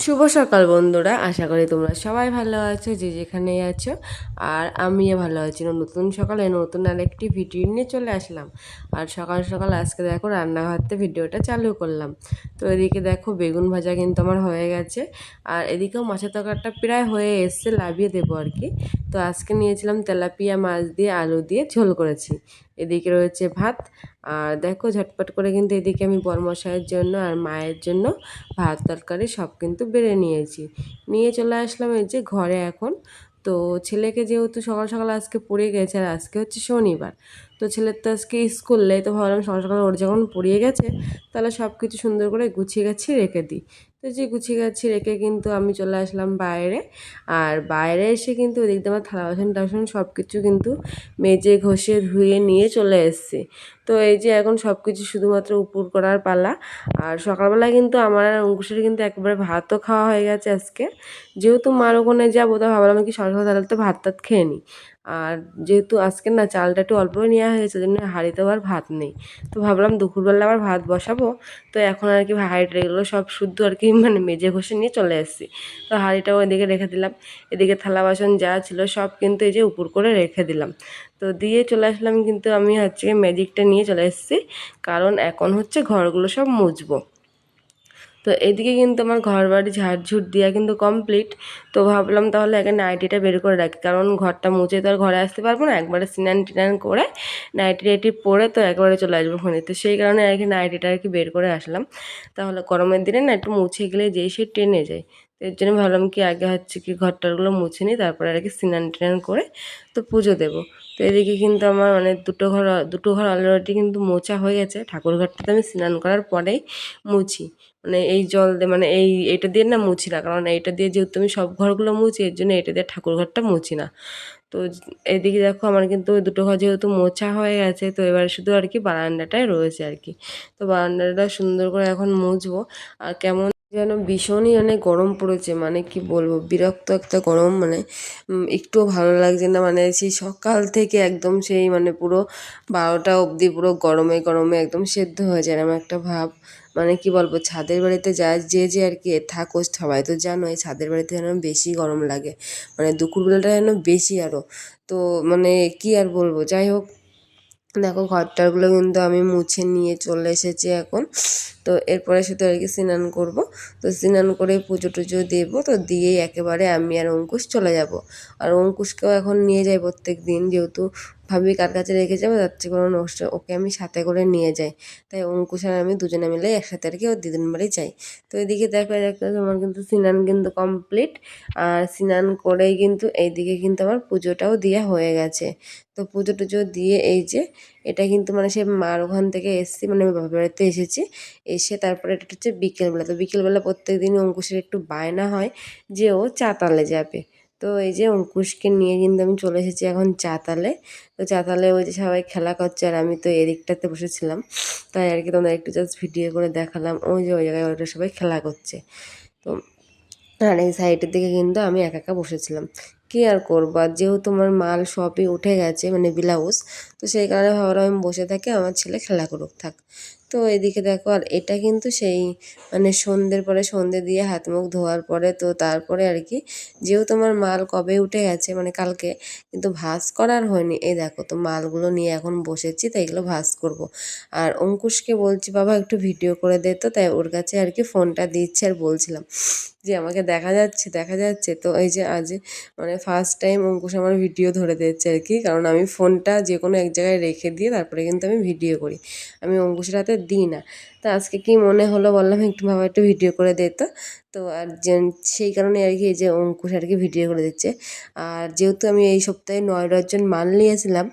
শুভ সকাল বন্ধুরা, আশা করি তোমরা সবাই ভালো আছো যে যেখানেই আছো। আর আমিও ভালো আছি। নতুন সকালে নতুন আরেকটি ভিডিও নিয়ে চলে আসলাম। আর সকাল সকাল আজকে দেখো রান্নাঘরতে ভিডিওটা চালু করলাম। তো এদিকে দেখো বেগুন ভাজা কিন্তু আমার হয়ে গেছে। আর এদিকেও মাছের তরকারিটা প্রায় হয়ে এসছে, লাভিয়ে দেবো আর কি। তো আজকে নিয়েছিলাম তেলাপিয়া মাছ দিয়ে আলু দিয়ে ঝোল করেছি। এদিকে রয়েছে ভাত। আর দেখো ঝটপট করে কিন্তু এদিকে আমি বরমশাইয়ের জন্য আর মায়ের জন্য ভাত তরকারি সব কিন্তু বেড়ে নিয়েছি। নিয়ে চলে আসলাম এই যে ঘরে এখন। তো ছেলেকে যেহেতু সকাল সকাল আজকে পড়িয়ে গেছে, আর আজকে হচ্ছে শনিবার, তো ছেলের তো আজকে স্কুল নেই, তো ভাবলাম সকাল সকাল ওর যখন পড়িয়ে গেছে তাহলে সব কিছু সুন্দর করে গুছিয়ে গাছিয়ে রেখে দিই। তো যে গুছিয়ে গাছিয়ে রেখে কিন্তু আমি চলে আসলাম বাইরে। আর বাইরে এসে কিন্তু ওদিক দিয়ে আমার থালা বাসন টাসন সব কিছু কিন্তু মেজে ঘষে ধুয়ে নিয়ে চলে এসেছি। তো এই যে এখন সব কিছু শুধুমাত্র উপর করার পালা। আর সকালবেলায় কিন্তু আমার আর অঙ্কুশের কিন্তু একেবারে ভাতও খাওয়া হয়ে গেছে আজকে। যেহেতু মার ওখানে যাবো, তো ভাবলাম কি সকাল সকাল তাহলে তো ভাত টাত খেয়ে নিই। আর যেহেতু আজকে না চালটা একটু অল্প নেওয়া হয়েছে, ওই জন্য হাঁড়িতেও আর ভাত নেই। তো ভাবলাম দুপুরবেলা আবার ভাত বসাবো। তো এখন আর কি হাঁড়িটা এগুলো সব শুদ্ধ আর কি মানে মেজে ঘষে নিয়ে চলে এসেছি। তো হাঁড়িটাও এদিকে রেখে দিলাম। এদিকে থালা বাসন যা ছিল সব কিন্তু এই যে উপর করে রেখে দিলাম। তো দিয়ে চলে আসলাম কিন্তু আমি হচ্ছে ম্যাজিকটা নিয়ে চলে এসেছি। কারণ এখন হচ্ছে ঘরগুলো সব মুছবো। তো এদিকে কিন্তু আমার ঘর বাড়ি ঝাড়ঝুট দেওয়া কিন্তু কমপ্লিট। তো ভাবলাম তাহলে আগে নাইটিটা বের করে রাখি, কারণ ঘরটা মুছে তো আর ঘরে আসতে পারবো না। একবারে স্নান টিনান করে নাইটি টাইটি পরে তো একবারে চলে আসবো ফোনে। তো সেই কারণে আর কি নাইটিটা আর কি বের করে আসলাম। তাহলে গরমের দিনে না একটু মুছে গেলে যেই সে টেনে যায়। তো এর জন্য ভাবলাম কি আগে হচ্ছে কি ঘরটারগুলো মুছে নিই, তারপরে আর কি স্নান টিনান করে তো পুজো দেবো। তো এদিকে কিন্তু আমার মানে দুটো ঘর অলরেডি কিন্তু মোছা হয়ে গেছে। ঠাকুর ঘরটাতে আমি স্নান করার পরেই মুছি। মানে এই জল দিয়ে মানে এইটা দিয়ে না মুছি না, কারণ এইটা দিয়ে যেহেতু আমি সব ঘরগুলো মুছি, এর জন্য এটা দিয়ে ঠাকুর ঘরটা মুছি না। তো এদিকে দেখো আমার কিন্তু ওই দুটো ঘর যেহেতু মোছা হয়ে গেছে, তো এবার শুধু আর কি বারান্দাটাই রয়েছে আর কি। তো বারান্দাটা সুন্দর করে এখন মুছবো। আর কেমন যেন ভীষণই মানে গরম পড়েছে, মানে কি বলবো, বিরক্ত একটা গরম। মানে একটুও ভালো লাগছে না। মানে সেই সকাল থেকে একদম সেই মানে পুরো 12টা অবধি পুরো গরমে গরমে একদম সেদ্ধ হয়ে যায় এরকম একটা ভাব। মানে কি বলবো, ছাদের বাড়িতে যায় যে আর কি থাকো সবাই তো জানোই, ছাদের বাড়িতে যেন বেশি গরম লাগে। মানে দুপুরবেলাটা যেন বেশি আরও। তো মানে কি আর বলবো, যাই হোক। দেখো ঘরটারগুলো কিন্তু আমি মুছে নিয়ে চলে এসেছি এখন। তো এরপরে শুধু আর কি স্নান করবো। তো স্নান করে পুজো টুজো দেবো, তো দিয়েই একেবারে আমি আর অঙ্কুশ চলে যাব। আর অঙ্কুশকেও এখন নিয়ে যাই প্রত্যেক দিন, যেহেতু ভাবি কার কাছে রেখে যাবো, তার চেয়ে কোনো ওকে আমি সাথে করে নিয়ে যাই। তাই অঙ্কুশ আর আমি দুজনে মিলে একসাথে আর কি ওর দিদির বাড়ি যাই। তো এদিকে দেখো আমার কিন্তু স্নান কিন্তু কমপ্লিট। আর স্নান করেই কিন্তু এইদিকে কিন্তু আমার পুজোটাও দেওয়া হয়ে গেছে। তো পুজো টুজো দিয়ে এই যে এটা কিন্তু মানে সে মার ওখান থেকে এসেছি, মানে আমি বাবার বাড়িতে এসেছি। এসে তারপরে এটা হচ্ছে বিকেলবেলা। তো বিকেলবেলা প্রত্যেক দিনই অঙ্কুশের একটু বায়না হয় যে ও চাতালে যাবে। তো এই যে অঙ্কুশকে নিয়ে কিন্তু আমি চলে এসেছি এখন চাতালে। তো চাতালে ওই যে সবাই খেলা করছে, আর আমি তো এদিকটাতে বসেছিলাম। তাই আর কি তোমাদের একটু জাস্ট ভিডিও করে দেখালাম, ওই যে ওই জায়গায় ওটা সবাই খেলা করছে। তো আর এই সাইডের দিকে কিন্তু আমি একা একা বসেছিলাম। কী আর করবো, আর যেহেতু আমার মাল সবই উঠে গেছে মানে ব্লাউজ, তো সেই কারণে ভাবলাম আমি বসে থাকি, আমার ছেলে খেলা করুক থাক। তো এদিকে দেখো, আর এটা কিন্তু সেই মানে সন্ধ্যের পরে সন্ধ্যে দিয়ে হাত মুখ ধোয়ার পরে, তো তারপরে আর কি যেহেতু আমার মাল কবে উঠে গেছে মানে কালকে, কিন্তু ভাঁজ করার হয়নি। এই দেখো, তো মালগুলো নিয়ে এখন বসেছি, তাই এগুলো ভাঁজ করব। আর অঙ্কুশকে বলছি বাবা একটু ভিডিও করে দে, তো তাই ওর কাছে আর কি ফোনটা দিচ্ছে আর বলছিলাম যে আমাকে দেখা যাচ্ছে দেখা যাচ্ছে। তো এই যে আজ মানে ফার্স্ট টাইম অঙ্কুশ আমার ভিডিও ধরে দিচ্ছে আর কি, কারণ আমি ফোনটা যে কোনো এক জায়গায় রেখে দিয়ে তারপরে কিন্তু আমি ভিডিও করি, আমি অঙ্কুশের হাতে দিই না। তো আজকে কি মনে হলো বললাম একটু বাবা একটু ভিডিও করে দে তো। তো আর সেই কারণে আর কি এই যে অঙ্কুশ আর কি ভিডিও করে দিচ্ছে। আর যেহেতু আমি এই সপ্তাহে 9 ডজন মাল নিয়েছিলাম,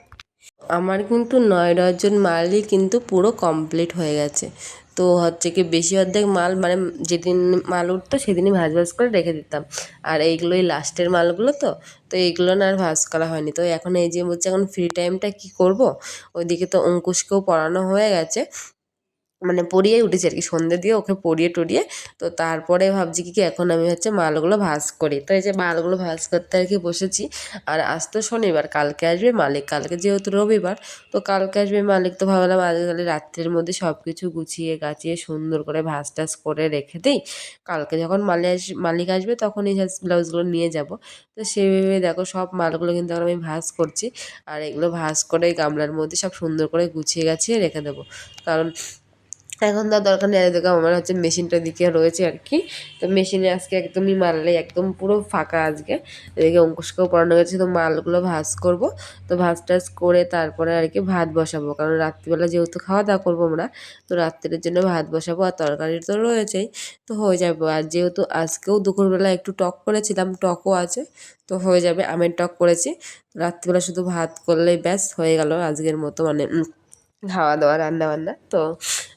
আমার কিন্তু 9 ডজন মালই কিন্তু পুরো কমপ্লিট হয়ে গেছে। তো হচ্ছে কি বেশি অর্ধেক মাল মানে যেদিন মাল উঠতো সেদিনই ভাজ ভাজ করে রেখে দিতাম। আর এইগুলোই লাস্টের মালগুলো, তো তো এইগুলো না আর ভাজ করা হয়নি। তো এখন এই যে বলছে এখন ফ্রি টাইমটা কী করব, ওইদিকে তো অঙ্কুশকেও পড়ানো হয়ে গেছে। মানে পড়িয়েই উঠেছি আর কি, সন্ধ্যে দিয়ে ওকে পড়িয়ে টড়িয়ে। তো তারপরে ভাবছি কি এখন আমি হচ্ছে মালগুলো ভাজ করি। তো এই যে মালগুলো ভাজ করতে আর কি বসেছি। আর আজ তো শনিবার, কালকে আসবে মালিক, কালকে যেহেতু রবিবার, তো কালকে আসবে মালিক। তো ভাবলাম আজ তাহলে রাত্রের মধ্যে সব কিছু গুছিয়ে গাছিয়ে সুন্দর করে ভাজ টাজ করে রেখে দিই, কালকে যখন মালিক আসবে তখন এই ব্লাউজগুলো নিয়ে যাব। তো সেভাবে দেখো সব মালগুলো কিন্তু এখন আমি ভাজ করছি। আর এগুলো ভাজ করে গামলার মধ্যে সব সুন্দর করে গুছিয়ে গাছিয়ে রেখে দেবো, কারণ এখন তো আর দরকার নেই। দেখো আমার হচ্ছে মেশিনটার দিকে রয়েছে আর কি। তো মেশিনে আজকে একদমই মারলে একদম পুরো ফাঁকা আজকে। এদিকে অঙ্কুশকেও পড়ানো গেছে, তো মালগুলো ভাজ করব। তো ভাজ টাজ করে তারপরে আর কি ভাত বসাবো, কারণ রাত্রিবেলা যেহেতু খাওয়া দাওয়া করবো আমরা, তো রাত্রের জন্য ভাত বসাবো। আর তরকারি তো রয়েছেই, তো হয়ে যাবে। আর যেহেতু আজকেও দুপুরবেলা একটু টক করেছিলাম, টকও আছে, তো হয়ে যাবে। আমের টক করেছি, রাত্রিবেলা শুধু ভাত করলেই ব্যাস হয়ে গেল আজকের মতো, মানে খাওয়া দাওয়া রান্না বান্না। তো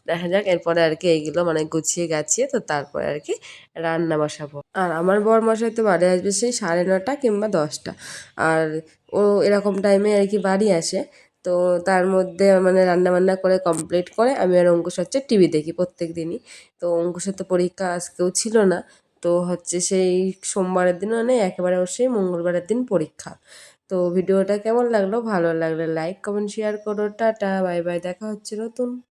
দেখা যাক এরপরে আর কি এইগুলো মানে গুছিয়ে গাছিয়ে তো তারপরে আর কি রান্না বসাবো। আর আমার বরমশাই তো বাড়ি আসবে সেই 9:30 কিংবা 10টা। আর ও এরকম টাইমে আর কি বাড়ি আসে। তো তার মধ্যে মানে রান্না বান্না করে কমপ্লিট করে আমি আর অঙ্কুশ হচ্ছে টিভি দেখি প্রত্যেক দিনই। তো অঙ্কুশের তো পরীক্ষা আজকেও ছিল না, তো হচ্ছে সেই সোমবারের দিনও নেই, একেবারে ওর সেই মঙ্গলবারের দিন পরীক্ষা। তো ভিডিওটা কেমন লাগলো, ভালো লাগলে লাইক কমেন্ট শেয়ার করো। টাটা বাই বাই, দেখা হচ্ছে নতুন